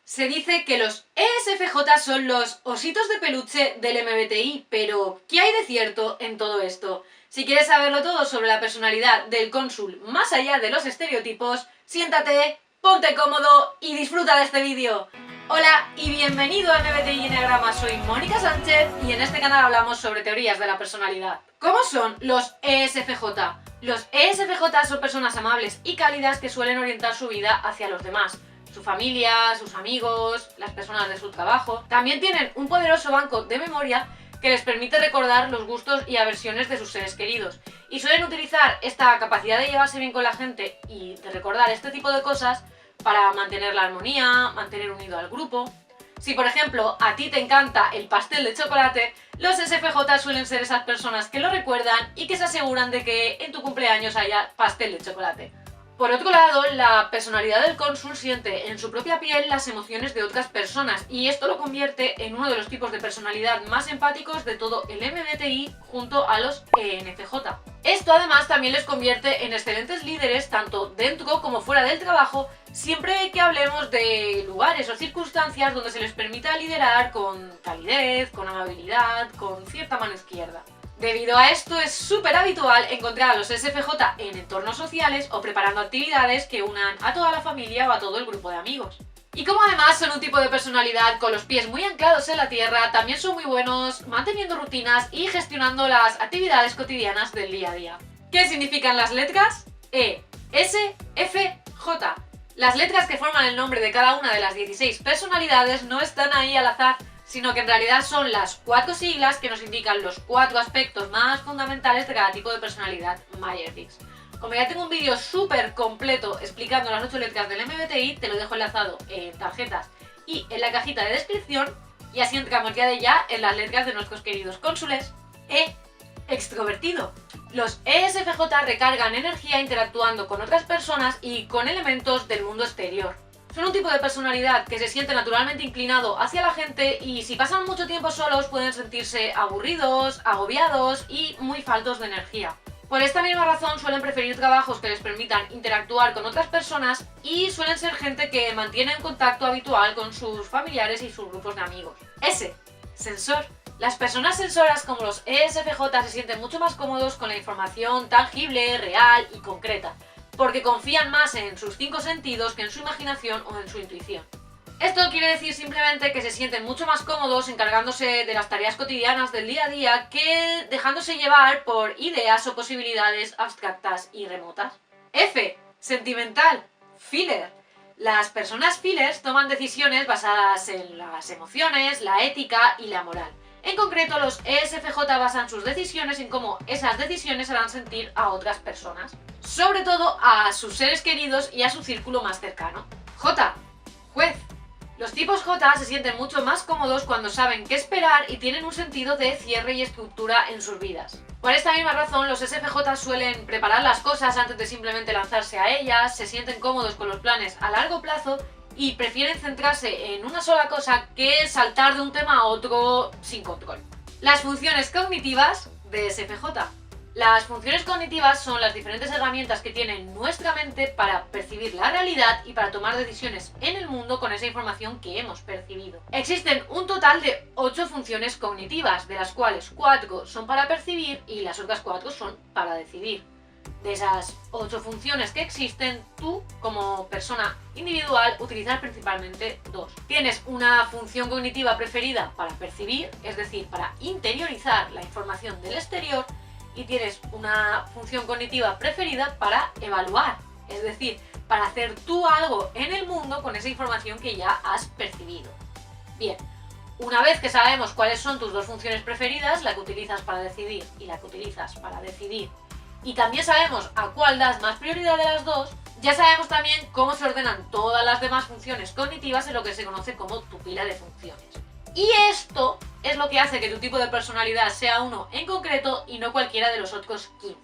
Se dice que los ESFJ son los ositos de peluche del MBTI, pero ¿qué hay de cierto en todo esto? Si quieres saberlo todo sobre la personalidad del cónsul más allá de los estereotipos, siéntate, ponte cómodo y disfruta de este vídeo. Hola y bienvenido a MBTI Enneagrama, soy Mónica Sánchez y en este canal hablamos sobre teorías de la personalidad. ¿Cómo son los ESFJ? Los ESFJ son personas amables y cálidas que suelen orientar su vida hacia los demás. Su familia, sus amigos, las personas de su trabajo. También tienen un poderoso banco de memoria que les permite recordar los gustos y aversiones de sus seres queridos. Y suelen utilizar esta capacidad de llevarse bien con la gente y de recordar este tipo de cosas para mantener la armonía, mantener unido al grupo. Si por ejemplo a ti te encanta el pastel de chocolate, los SFJ suelen ser esas personas que lo recuerdan y que se aseguran de que en tu cumpleaños haya pastel de chocolate. Por otro lado, la personalidad del cónsul siente en su propia piel las emociones de otras personas y esto lo convierte en uno de los tipos de personalidad más empáticos de todo el MBTI junto a los ENFJ. Esto además también les convierte en excelentes líderes tanto dentro como fuera del trabajo, siempre que hablemos de lugares o circunstancias donde se les permita liderar con calidez, con amabilidad, con cierta mano izquierda. Debido a esto es súper habitual encontrar a los SFJ en entornos sociales o preparando actividades que unan a toda la familia o a todo el grupo de amigos. Y como además son un tipo de personalidad con los pies muy anclados en la tierra, también son muy buenos manteniendo rutinas y gestionando las actividades cotidianas del día a día. ¿Qué significan las letras? E, S, F, J. Las letras que forman el nombre de cada una de las 16 personalidades no están ahí al azar, sino que en realidad son las 4 siglas que nos indican los 4 aspectos más fundamentales de cada tipo de personalidad Myers-Briggs. Como ya tengo un vídeo súper completo explicando las 8 letras del MBTI, te lo dejo enlazado en tarjetas y en la cajita de descripción, y así entramos ya en las letras de nuestros queridos cónsules. E, extrovertido. Los ESFJ recargan energía interactuando con otras personas y con elementos del mundo exterior. Son un tipo de personalidad que se siente naturalmente inclinado hacia la gente y si pasan mucho tiempo solos pueden sentirse aburridos, agobiados y muy faltos de energía. Por esta misma razón suelen preferir trabajos que les permitan interactuar con otras personas y suelen ser gente que mantiene un contacto habitual con sus familiares y sus grupos de amigos. S, sensor. Las personas sensoras como los ESFJ se sienten mucho más cómodos con la información tangible, real y concreta, porque confían más en sus 5 sentidos que en su imaginación o en su intuición. Esto quiere decir simplemente que se sienten mucho más cómodos encargándose de las tareas cotidianas del día a día que dejándose llevar por ideas o posibilidades abstractas y remotas. F, sentimental, filler. Las personas fillers toman decisiones basadas en las emociones, la ética y la moral. En concreto, los ESFJ basan sus decisiones en cómo esas decisiones harán sentir a otras personas, sobre todo a sus seres queridos y a su círculo más cercano. J, juez. Los tipos J se sienten mucho más cómodos cuando saben qué esperar y tienen un sentido de cierre y estructura en sus vidas. Por esta misma razón, los SFJ suelen preparar las cosas antes de simplemente lanzarse a ellas, se sienten cómodos con los planes a largo plazo y prefieren centrarse en una sola cosa que saltar de un tema a otro sin control. Las funciones cognitivas de SFJ. Las funciones cognitivas son las diferentes herramientas que tiene nuestra mente para percibir la realidad y para tomar decisiones en el mundo con esa información que hemos percibido. Existen un total de 8 funciones cognitivas, de las cuales 4 son para percibir y las otras 4 son para decidir. De esas 8 funciones que existen, tú, como persona individual, utilizas principalmente 2. Tienes una función cognitiva preferida para percibir, es decir, para interiorizar la información del exterior, y tienes una función cognitiva preferida para evaluar, es decir, para hacer tú algo en el mundo con esa información que ya has percibido. Bien, una vez que sabemos cuáles son tus 2 funciones preferidas, la que utilizas para decidir y la que utilizas para decidir, y también sabemos a cuál das más prioridad de las 2, ya sabemos también cómo se ordenan todas las demás funciones cognitivas en lo que se conoce como tu pila de funciones. Y esto es lo que hace que tu tipo de personalidad sea uno en concreto y no cualquiera de los otros 15,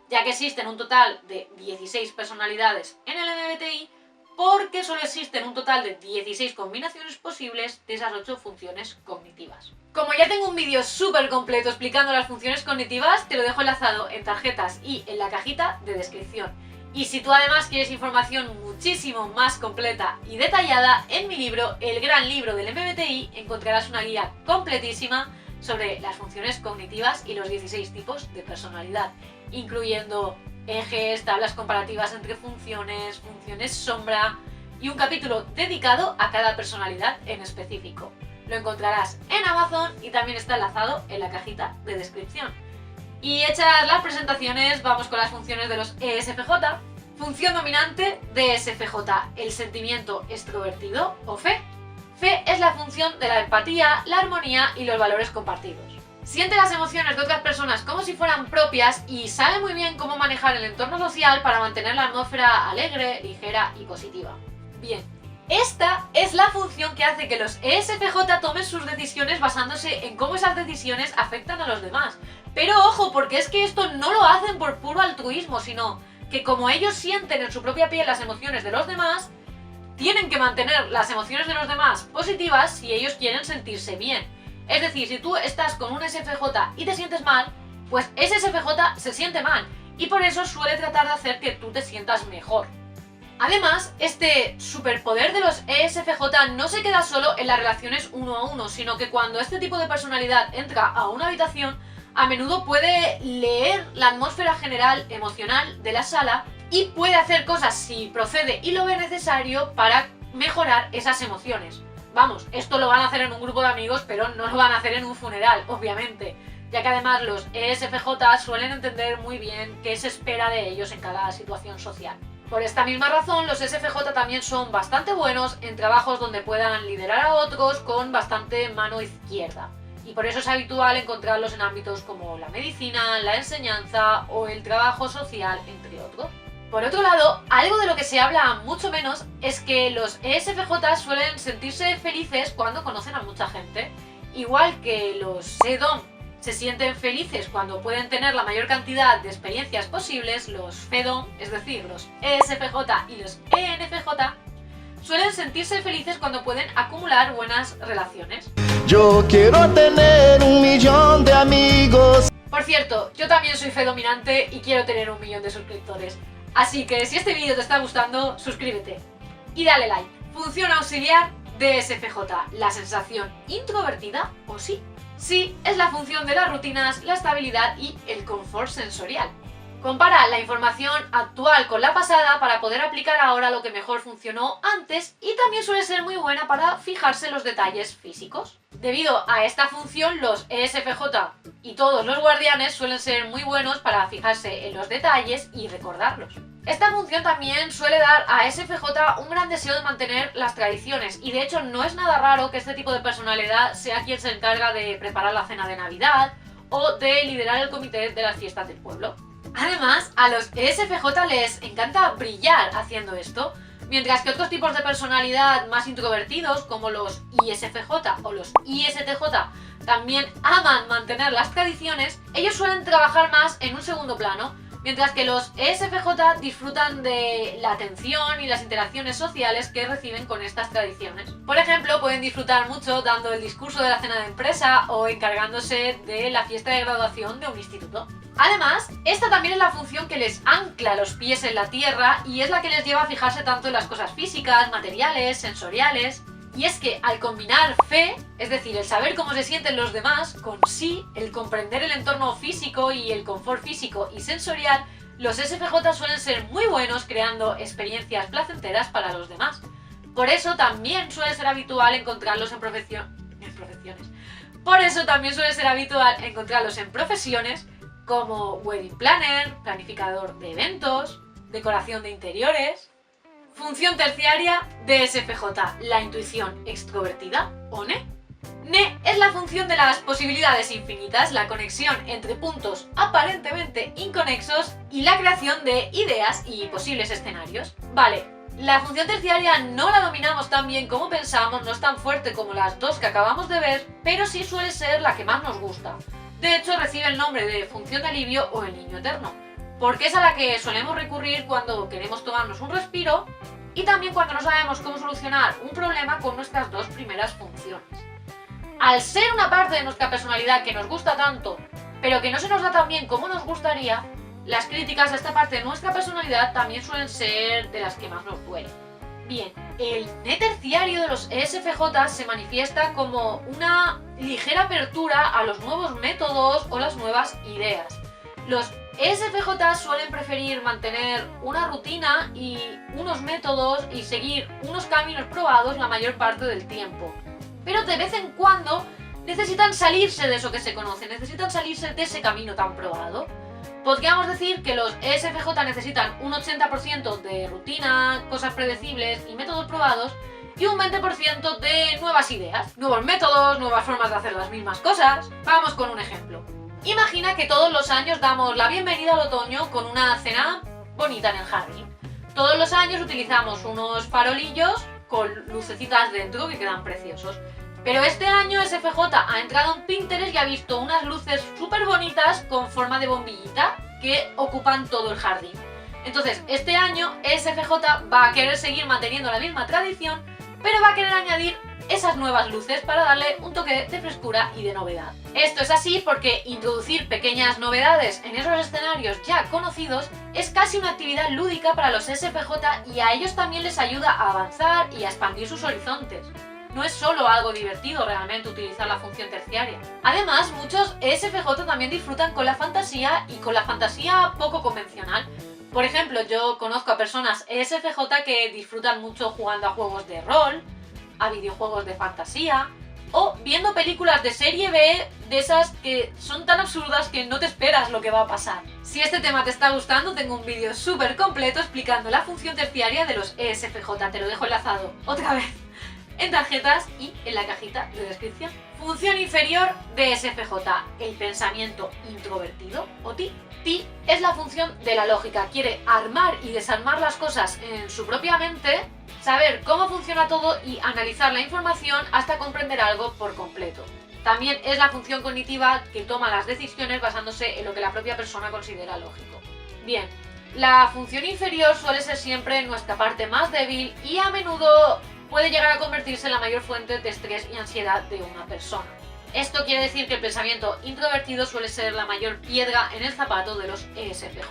ya que existen un total de 16 personalidades en el MBTI, porque solo existen un total de 16 combinaciones posibles de esas 8 funciones cognitivas. Como ya tengo un vídeo súper completo explicando las funciones cognitivas, te lo dejo enlazado en tarjetas y en la cajita de descripción. Y si tú además quieres información muchísimo más completa y detallada, en mi libro, El gran libro del MBTI, encontrarás una guía completísima sobre las funciones cognitivas y los 16 tipos de personalidad, incluyendo ejes, tablas comparativas entre funciones, funciones sombra y un capítulo dedicado a cada personalidad en específico. Lo encontrarás en Amazon y también está enlazado en la cajita de descripción. Y hechas las presentaciones, vamos con las funciones de los ESFJ. Función dominante de ESFJ, el sentimiento extrovertido o fe. Fe es la función de la empatía, la armonía y los valores compartidos. Siente las emociones de otras personas como si fueran propias y sabe muy bien cómo manejar el entorno social para mantener la atmósfera alegre, ligera y positiva. Bien, esta es la función que hace que los ESFJ tomen sus decisiones basándose en cómo esas decisiones afectan a los demás. Pero ojo, porque es que esto no lo hacen por puro altruismo, sino que como ellos sienten en su propia piel las emociones de los demás, tienen que mantener las emociones de los demás positivas si ellos quieren sentirse bien. Es decir, si tú estás con un SFJ y te sientes mal, pues ese SFJ se siente mal y por eso suele tratar de hacer que tú te sientas mejor. Además, este superpoder de los ESFJ no se queda solo en las relaciones uno a uno, sino que cuando este tipo de personalidad entra a una habitación, a menudo puede leer la atmósfera general emocional de la sala y puede hacer cosas si procede y lo ve necesario para mejorar esas emociones. Vamos, esto lo van a hacer en un grupo de amigos, pero no lo van a hacer en un funeral, obviamente, ya que además los ESFJ suelen entender muy bien qué se espera de ellos en cada situación social. Por esta misma razón, los SFJ también son bastante buenos en trabajos donde puedan liderar a otros con bastante mano izquierda. Y por eso es habitual encontrarlos en ámbitos como la medicina, la enseñanza o el trabajo social, entre otros. Por otro lado, algo de lo que se habla mucho menos es que los ESFJ suelen sentirse felices cuando conocen a mucha gente. Igual que los SEDOM se sienten felices cuando pueden tener la mayor cantidad de experiencias posibles, los FEDOM, es decir, los ESFJ y los ENFJ, suelen sentirse felices cuando pueden acumular buenas relaciones. Yo quiero tener 1.000.000 de amigos. Por cierto, yo también soy fe dominante y quiero tener 1.000.000 de suscriptores. Así que si este vídeo te está gustando, suscríbete y dale like. Función auxiliar de SFJ, la sensación introvertida o sí. Sí, es la función de las rutinas, la estabilidad y el confort sensorial. Compara la información actual con la pasada para poder aplicar ahora lo que mejor funcionó antes y también suele ser muy buena para fijarse en los detalles físicos. Debido a esta función, los ESFJ y todos los guardianes suelen ser muy buenos para fijarse en los detalles y recordarlos. Esta función también suele dar a SFJ un gran deseo de mantener las tradiciones y de hecho no es nada raro que este tipo de personalidad sea quien se encarga de preparar la cena de Navidad o de liderar el comité de las fiestas del pueblo. Además, a los ESFJ les encanta brillar haciendo esto, mientras que otros tipos de personalidad más introvertidos, como los ISFJ o los ISTJ, también aman mantener las tradiciones, ellos suelen trabajar más en un segundo plano, mientras que los ESFJ disfrutan de la atención y las interacciones sociales que reciben con estas tradiciones. Por ejemplo, pueden disfrutar mucho dando el discurso de la cena de empresa o encargándose de la fiesta de graduación de un instituto. Además, esta también es la función que les ancla los pies en la tierra y es la que les lleva a fijarse tanto en las cosas físicas, materiales, sensoriales. Y es que al combinar fe, es decir, el saber cómo se sienten los demás, con sí, el comprender el entorno físico y el confort físico y sensorial, los SFJ suelen ser muy buenos creando experiencias placenteras para los demás. Por eso también suele ser habitual encontrarlos en profesiones. Por eso también suele ser habitual encontrarlos en profesiones como wedding planner, planificador de eventos, decoración de interiores. Función terciaria de SFJ, la intuición extrovertida o NE. NE es la función de las posibilidades infinitas, la conexión entre puntos aparentemente inconexos y la creación de ideas y posibles escenarios. Vale, la función terciaria no la dominamos tan bien como pensamos, no es tan fuerte como las dos que acabamos de ver, pero sí suele ser la que más nos gusta. De hecho, recibe el nombre de función de alivio o el niño eterno, porque es a la que solemos recurrir cuando queremos tomarnos un respiro y también cuando no sabemos cómo solucionar un problema con nuestras dos primeras funciones. Al ser una parte de nuestra personalidad que nos gusta tanto, pero que no se nos da tan bien como nos gustaría, las críticas a esta parte de nuestra personalidad también suelen ser de las que más nos duelen. Bien, el ne terciario de los ESFJ se manifiesta como una ligera apertura a los nuevos métodos o las nuevas ideas. Los ESFJ suelen preferir mantener una rutina y unos métodos y seguir unos caminos probados la mayor parte del tiempo. Pero de vez en cuando necesitan salirse de eso que se conoce, necesitan salirse de ese camino tan probado. Podríamos decir que los ESFJ necesitan un 80% de rutina, cosas predecibles y métodos probados y un 20% de nuevas ideas, nuevos métodos, nuevas formas de hacer las mismas cosas. Vamos con un ejemplo. Imagina que todos los años damos la bienvenida al otoño con una cena bonita en el jardín. Todos los años utilizamos unos farolillos con lucecitas dentro que quedan preciosos. Pero este año SFJ ha entrado en Pinterest y ha visto unas luces súper bonitas con forma de bombillita que ocupan todo el jardín. Entonces, este año SFJ va a querer seguir manteniendo la misma tradición, pero va a querer añadir esas nuevas luces para darle un toque de frescura y de novedad. Esto es así porque introducir pequeñas novedades en esos escenarios ya conocidos es casi una actividad lúdica para los SFJ y a ellos también les ayuda a avanzar y a expandir sus horizontes. No es solo algo divertido realmente utilizar la función terciaria. Además, muchos ESFJ también disfrutan con la fantasía y con la fantasía poco convencional. Por ejemplo, yo conozco a personas ESFJ que disfrutan mucho jugando a juegos de rol, a videojuegos de fantasía o viendo películas de serie B de esas que son tan absurdas que no te esperas lo que va a pasar. Si este tema te está gustando, tengo un vídeo súper completo explicando la función terciaria de los ESFJ. Te lo dejo enlazado otra vez en tarjetas y en la cajita de descripción. Función inferior de SFJ, el pensamiento introvertido o TI. TI es la función de la lógica, quiere armar y desarmar las cosas en su propia mente, saber cómo funciona todo y analizar la información hasta comprender algo por completo. También es la función cognitiva que toma las decisiones basándose en lo que la propia persona considera lógico. Bien, la función inferior suele ser siempre nuestra parte más débil y a menudo puede llegar a convertirse en la mayor fuente de estrés y ansiedad de una persona. Esto quiere decir que el pensamiento introvertido suele ser la mayor piedra en el zapato de los ESFJ.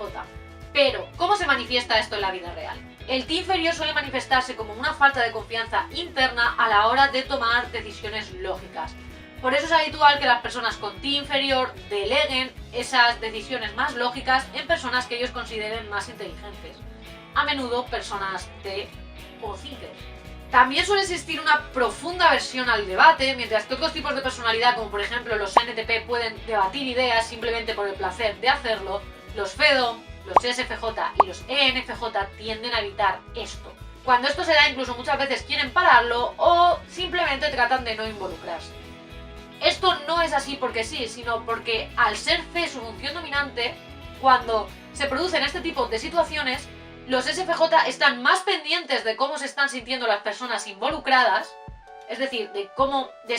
Pero, ¿cómo se manifiesta esto en la vida real? El TI inferior suele manifestarse como una falta de confianza interna a la hora de tomar decisiones lógicas. Por eso es habitual que las personas con TI inferior deleguen esas decisiones más lógicas en personas que ellos consideren más inteligentes. A menudo personas T o thinkers. También suele existir una profunda aversión al debate, mientras que otros tipos de personalidad, como por ejemplo los NTP, pueden debatir ideas simplemente por el placer de hacerlo. Los FEDO, los SFJ y los ENFJ tienden a evitar esto. Cuando esto se da, incluso muchas veces quieren pararlo o simplemente tratan de no involucrarse. Esto no es así porque sí, sino porque al ser C su función dominante, cuando se producen este tipo de situaciones, los SFJ están más pendientes de cómo se están sintiendo las personas involucradas, es decir, de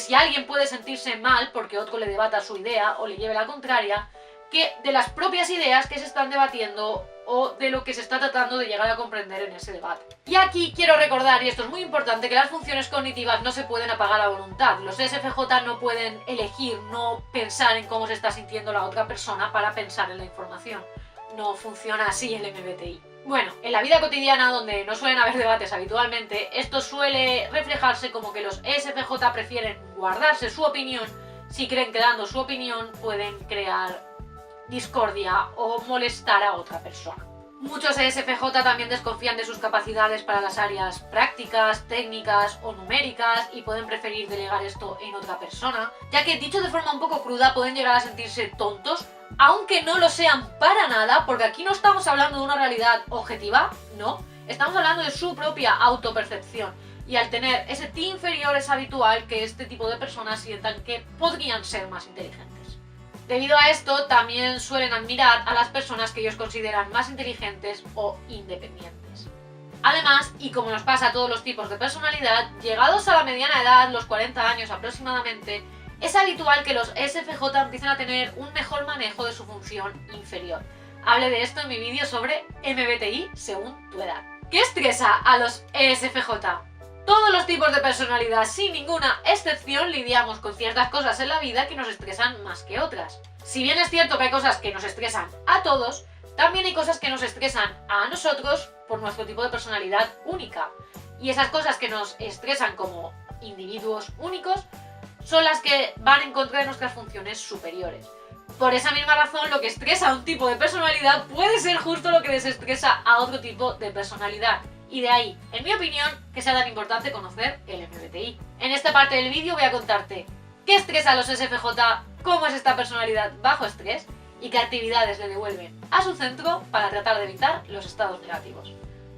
si alguien puede sentirse mal porque otro le debata su idea o le lleve la contraria, que de las propias ideas que se están debatiendo o de lo que se está tratando de llegar a comprender en ese debate. Y aquí quiero recordar, y esto es muy importante, que las funciones cognitivas no se pueden apagar a voluntad. Los SFJ no pueden elegir no pensar en cómo se está sintiendo la otra persona para pensar en la información. No funciona así el MBTI. Bueno, en la vida cotidiana, donde no suelen haber debates habitualmente, esto suele reflejarse como que los ESFJ prefieren guardarse su opinión si creen que dando su opinión pueden crear discordia o molestar a otra persona. Muchos ESFJ también desconfían de sus capacidades para las áreas prácticas, técnicas o numéricas y pueden preferir delegar esto en otra persona, ya que, dicho de forma un poco cruda, pueden llegar a sentirse tontos, aunque no lo sean para nada, porque aquí no estamos hablando de una realidad objetiva, no, estamos hablando de su propia autopercepción. Y al tener ese TI inferior es habitual que este tipo de personas sientan que podrían ser más inteligentes. Debido a esto, también suelen admirar a las personas que ellos consideran más inteligentes o independientes. Además, y como nos pasa a todos los tipos de personalidad, llegados a la mediana edad, los 40 años aproximadamente, es habitual que los SFJ empiecen a tener un mejor manejo de su función inferior. Hablé de esto en mi vídeo sobre MBTI según tu edad. ¿Qué estresa a los ESFJ? Todos los tipos de personalidad, sin ninguna excepción, lidiamos con ciertas cosas en la vida que nos estresan más que otras. Si bien es cierto que hay cosas que nos estresan a todos, también hay cosas que nos estresan a nosotros por nuestro tipo de personalidad única. Y esas cosas que nos estresan como individuos únicos son las que van en contra de nuestras funciones superiores. Por esa misma razón, lo que estresa a un tipo de personalidad puede ser justo lo que desestresa a otro tipo de personalidad. Y de ahí, en mi opinión, que sea tan importante conocer el MBTI. En esta parte del vídeo voy a contarte qué estresa a los SFJ, cómo es esta personalidad bajo estrés y qué actividades le devuelven a su centro para tratar de evitar los estados negativos.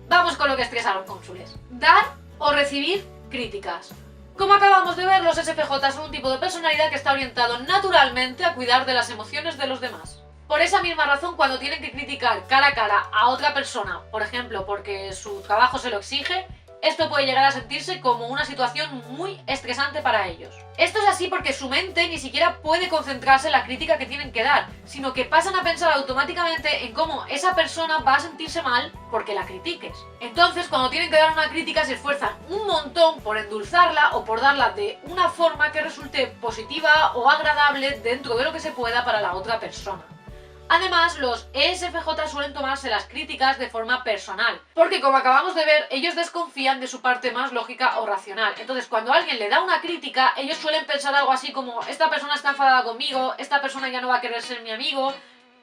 Vamos con lo que estresa a los cónsules. Dar o recibir críticas. Como acabamos de ver, los SFJ son un tipo de personalidad que está orientado naturalmente a cuidar de las emociones de los demás. Por esa misma razón, cuando tienen que criticar cara a cara a otra persona, por ejemplo, porque su trabajo se lo exige, esto puede llegar a sentirse como una situación muy estresante para ellos. Esto es así porque su mente ni siquiera puede concentrarse en la crítica que tienen que dar, sino que pasan a pensar automáticamente en cómo esa persona va a sentirse mal porque la critiques. Entonces, cuando tienen que dar una crítica, se esfuerzan un montón por endulzarla o por darla de una forma que resulte positiva o agradable dentro de lo que se pueda para la otra persona. Además, los ESFJ suelen tomarse las críticas de forma personal, porque como acabamos de ver, ellos desconfían de su parte más lógica o racional. Entonces, cuando alguien le da una crítica, ellos suelen pensar algo así como: esta persona está enfadada conmigo, esta persona ya no va a querer ser mi amigo,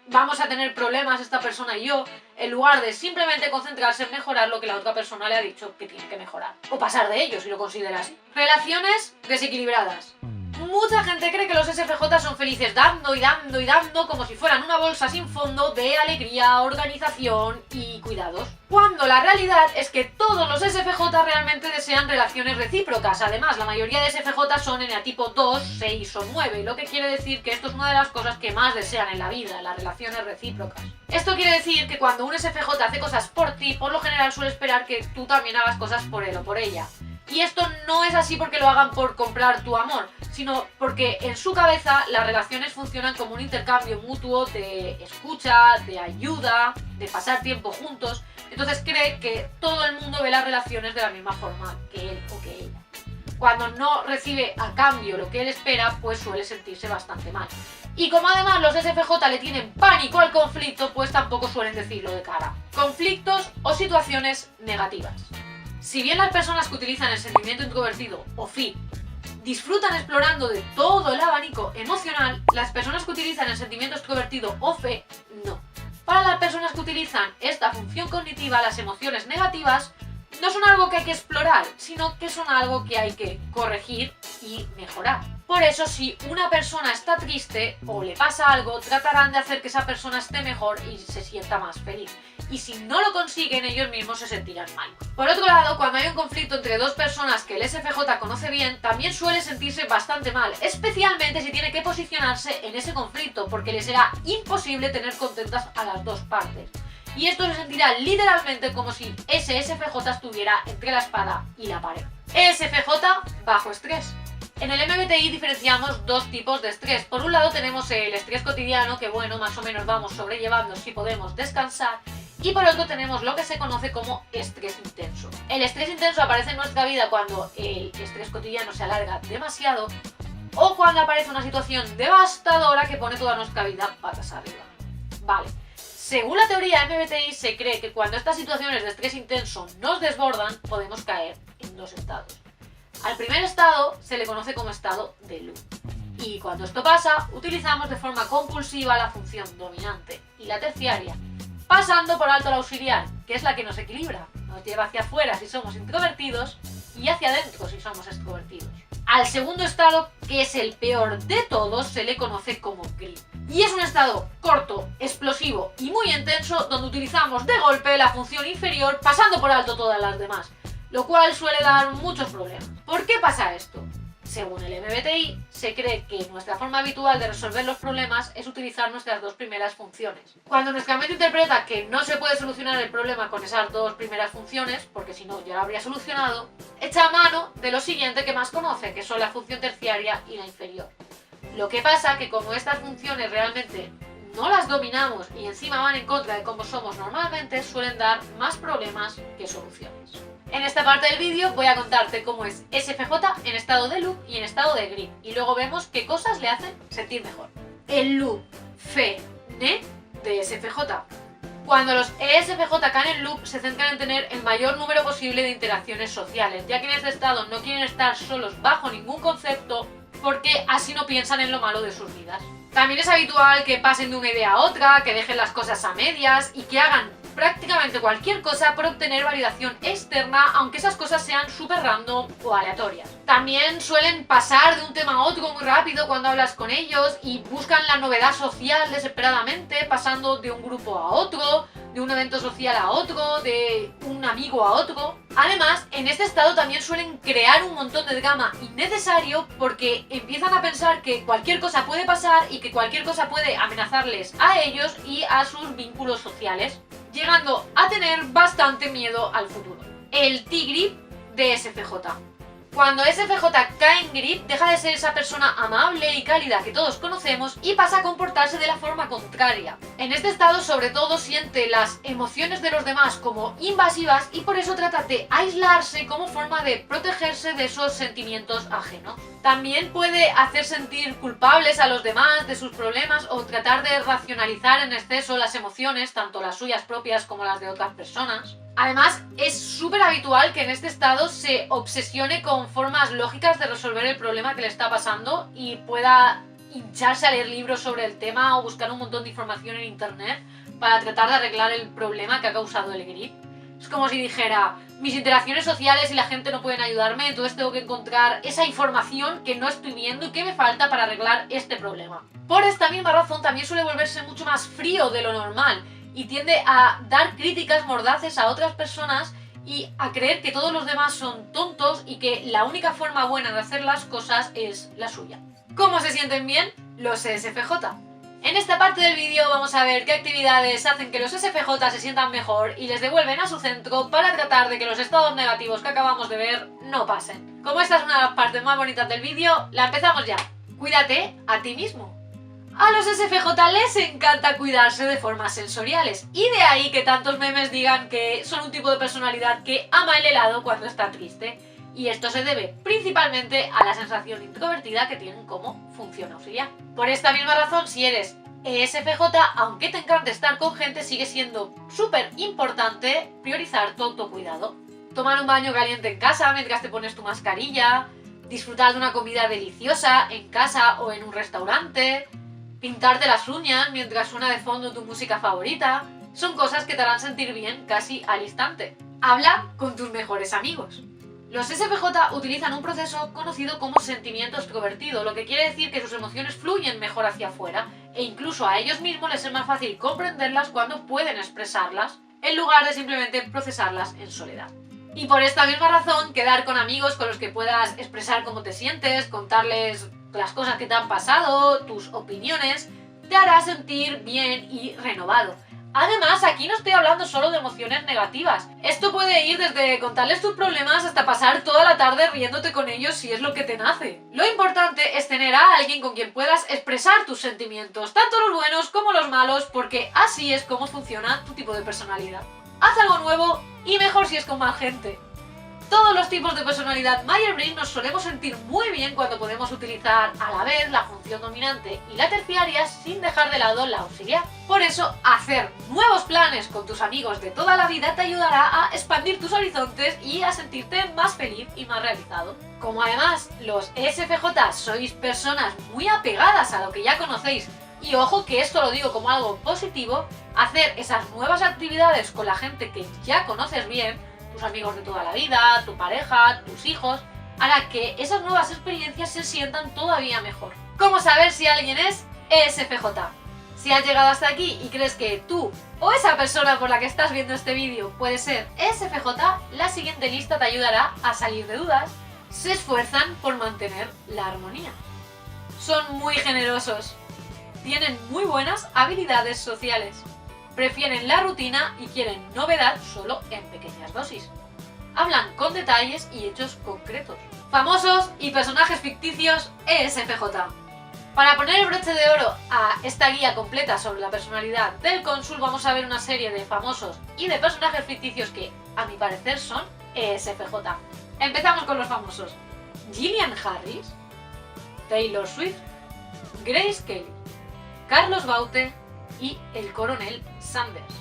vamos a tener problemas esta persona y yo, en lugar de simplemente concentrarse en mejorar lo que la otra persona le ha dicho que tiene que mejorar. O pasar de ello, si lo considera así. Relaciones desequilibradas. Mucha gente cree que los SFJ son felices dando y dando y dando como si fueran una bolsa sin fondo de alegría, organización y cuidados. Cuando la realidad es que todos los SFJ realmente desean relaciones recíprocas. Además, la mayoría de SFJ son eneatipo 2, 6 o 9, lo que quiere decir que esto es una de las cosas que más desean en la vida, las relaciones recíprocas. Esto quiere decir que cuando un SFJ hace cosas por ti, por lo general suele esperar que tú también hagas cosas por él o por ella. Y esto no es así porque lo hagan por comprar tu amor, sino porque en su cabeza las relaciones funcionan como un intercambio mutuo de escucha, de ayuda, de pasar tiempo juntos. Entonces cree que todo el mundo ve las relaciones de la misma forma que él o que ella. Cuando no recibe a cambio lo que él espera, pues suele sentirse bastante mal. Y como además los SFJ le tienen pánico al conflicto, pues tampoco suelen decirlo de cara. Conflictos o situaciones negativas. Si bien las personas que utilizan el sentimiento introvertido o FI disfrutan explorando de todo el abanico emocional, las personas que utilizan el sentimiento extrovertido o FE no. Para las personas que utilizan esta función cognitiva, las emociones negativas no son algo que hay que explorar, sino que son algo que hay que corregir y mejorar. Por eso, si una persona está triste o le pasa algo, tratarán de hacer que esa persona esté mejor y se sienta más feliz. Y si no lo consiguen, ellos mismos se sentirán mal. Por otro lado, cuando hay un conflicto entre dos personas que el SFJ conoce bien, también suele sentirse bastante mal, especialmente si tiene que posicionarse en ese conflicto, porque le será imposible tener contentas a las dos partes. Y esto se sentirá literalmente como si ese SFJ estuviera entre la espada y la pared. ESFJ bajo estrés. En el MBTI diferenciamos dos tipos de estrés. Por un lado tenemos el estrés cotidiano, que bueno, más o menos vamos sobrellevando si podemos descansar. Y por otro tenemos lo que se conoce como estrés intenso. El estrés intenso aparece en nuestra vida cuando el estrés cotidiano se alarga demasiado o cuando aparece una situación devastadora que pone toda nuestra vida patas arriba. Vale. Según la teoría MBTI, se cree que cuando estas situaciones de estrés intenso nos desbordan, podemos caer en dos estados. Al primer estado se le conoce como estado de luz. Y cuando esto pasa, utilizamos de forma compulsiva la función dominante y la terciaria, pasando por alto la auxiliar, que es la que nos equilibra, nos lleva hacia afuera si somos introvertidos y hacia adentro si somos extrovertidos. Al segundo estado, que es el peor de todos, se le conoce como gris. Y es un estado corto, explosivo y muy intenso donde utilizamos de golpe la función inferior pasando por alto todas las demás, lo cual suele dar muchos problemas. ¿Por qué pasa esto? Según el MBTI, se cree que nuestra forma habitual de resolver los problemas es utilizar nuestras dos primeras funciones. Cuando nuestra mente interpreta que no se puede solucionar el problema con esas dos primeras funciones, porque si no ya lo habría solucionado, echa mano de lo siguiente que más conoce, que son la función terciaria y la inferior. Lo que pasa que como estas funciones realmente no las dominamos y encima van en contra de cómo somos normalmente, suelen dar más problemas que soluciones. En esta parte del vídeo voy a contarte cómo es SFJ en estado de loop y en estado de grid, y luego vemos qué cosas le hacen sentir mejor. El loop FE-NE de SFJ. Cuando los ESFJ caen en loop, se centran en tener el mayor número posible de interacciones sociales, ya que en este estado no quieren estar solos bajo ningún concepto, porque así no piensan en lo malo de sus vidas. También es habitual que pasen de una idea a otra, que dejen las cosas a medias y que hagan prácticamente cualquier cosa por obtener validación externa, aunque esas cosas sean súper random o aleatorias. También suelen pasar de un tema a otro muy rápido cuando hablas con ellos y buscan la novedad social desesperadamente, pasando de un grupo a otro, de un evento social a otro, de un amigo a otro. Además, en este estado también suelen crear un montón de drama innecesario porque empiezan a pensar que cualquier cosa puede pasar y que cualquier cosa puede amenazarles a ellos y a sus vínculos sociales, llegando a tener bastante miedo al futuro. El T-Grip de SFJ. Cuando SFJ cae en grip, deja de ser esa persona amable y cálida que todos conocemos y pasa a comportarse de la forma contraria. En este estado, sobre todo, siente las emociones de los demás como invasivas y por eso trata de aislarse como forma de protegerse de esos sentimientos ajenos. También puede hacer sentir culpables a los demás de sus problemas o tratar de racionalizar en exceso las emociones, tanto las suyas propias como las de otras personas. Además, es súper habitual que en este estado se obsesione con formas lógicas de resolver el problema que le está pasando y pueda hincharse a leer libros sobre el tema o buscar un montón de información en internet para tratar de arreglar el problema que ha causado el grip. Es como si dijera, mis interacciones sociales y la gente no pueden ayudarme, entonces tengo que encontrar esa información que no estoy viendo y que me falta para arreglar este problema. Por esta misma razón también suele volverse mucho más frío de lo normal y tiende a dar críticas mordaces a otras personas y a creer que todos los demás son tontos y que la única forma buena de hacer las cosas es la suya. ¿Cómo se sienten bien los SFJ? En esta parte del vídeo vamos a ver qué actividades hacen que los SFJ se sientan mejor y les devuelven a su centro para tratar de que los estados negativos que acabamos de ver no pasen. Como esta es una de las partes más bonitas del vídeo, la empezamos ya. Cuídate a ti mismo. A los SFJ les encanta cuidarse de formas sensoriales y de ahí que tantos memes digan que son un tipo de personalidad que ama el helado cuando está triste. Y esto se debe principalmente a la sensación introvertida que tienen como función auxiliar. Por esta misma razón, si eres ESFJ, aunque te encante estar con gente, sigue siendo súper importante priorizar tu autocuidado. Tomar un baño caliente en casa mientras te pones tu mascarilla, disfrutar de una comida deliciosa en casa o en un restaurante, pintarte las uñas mientras suena de fondo tu música favorita, son cosas que te harán sentir bien casi al instante. Habla con tus mejores amigos. Los SFJ utilizan un proceso conocido como sentimiento extrovertido, lo que quiere decir que sus emociones fluyen mejor hacia afuera e incluso a ellos mismos les es más fácil comprenderlas cuando pueden expresarlas, en lugar de simplemente procesarlas en soledad. Y por esta misma razón, quedar con amigos con los que puedas expresar cómo te sientes, contarles las cosas que te han pasado, tus opiniones, te hará sentir bien y renovado. Además, aquí no estoy hablando solo de emociones negativas. Esto puede ir desde contarles tus problemas hasta pasar toda la tarde riéndote con ellos si es lo que te nace. Lo importante es tener a alguien con quien puedas expresar tus sentimientos, tanto los buenos como los malos, porque así es como funciona tu tipo de personalidad. Haz algo nuevo y mejor si es con más gente. Todos los tipos de personalidad Myers-Briggs nos solemos sentir muy bien cuando podemos utilizar a la vez la función dominante y la terciaria sin dejar de lado la auxiliar. Por eso, hacer nuevos planes con tus amigos de toda la vida te ayudará a expandir tus horizontes y a sentirte más feliz y más realizado. Como además los ESFJ sois personas muy apegadas a lo que ya conocéis, y ojo que esto lo digo como algo positivo, hacer esas nuevas actividades con la gente que ya conoces bien, tus amigos de toda la vida, tu pareja, tus hijos, hará que esas nuevas experiencias se sientan todavía mejor. ¿Cómo saber si alguien es ESFJ? Si has llegado hasta aquí y crees que tú o esa persona por la que estás viendo este vídeo puede ser ESFJ, la siguiente lista te ayudará a salir de dudas. Se esfuerzan por mantener la armonía. Son muy generosos. Tienen muy buenas habilidades sociales. Prefieren la rutina y quieren novedad solo en pequeñas dosis. Hablan con detalles y hechos concretos. Famosos y personajes ficticios ESFJ. Para poner el broche de oro a esta guía completa sobre la personalidad del cónsul, vamos a ver una serie de famosos y de personajes ficticios que, a mi parecer, son ESFJ. Empezamos con los famosos. Gillian Harris, Taylor Swift, Grace Kelly, Carlos Baute y el coronel Sanders.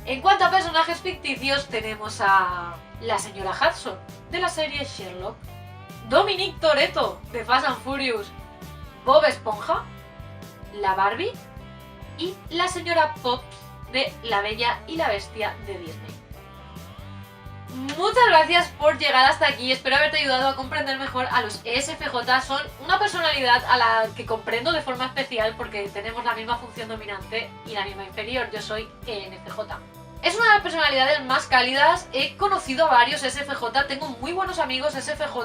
En cuanto a personajes ficticios, tenemos a la señora Hudson, de la serie Sherlock, Dominic Toretto, de Fast and Furious, Bob Esponja, la Barbie y la señora Pops, de La Bella y la Bestia de Disney. Muchas gracias por llegar hasta aquí, espero haberte ayudado a comprender mejor a los ESFJ. Son una personalidad a la que comprendo de forma especial porque tenemos la misma función dominante y la misma inferior, yo soy ENFJ. Es una de las personalidades más cálidas, he conocido a varios SFJ, tengo muy buenos amigos SFJ.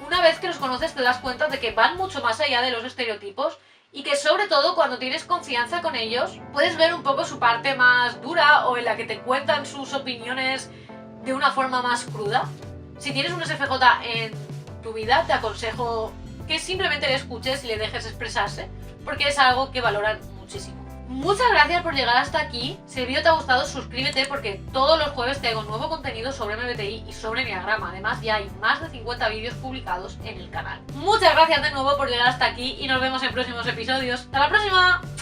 Una vez que los conoces te das cuenta de que van mucho más allá de los estereotipos y que sobre todo cuando tienes confianza con ellos puedes ver un poco su parte más dura o en la que te cuentan sus opiniones de una forma más cruda. Si tienes un SFJ en tu vida te aconsejo que simplemente le escuches y le dejes expresarse porque es algo que valoran muchísimo. Muchas gracias por llegar hasta aquí. Si el vídeo te ha gustado, suscríbete porque todos los jueves traigo nuevo contenido sobre MBTI y sobre Enneagrama. Además, ya hay más de 50 vídeos publicados en el canal. Muchas gracias de nuevo por llegar hasta aquí y nos vemos en próximos episodios. ¡Hasta la próxima!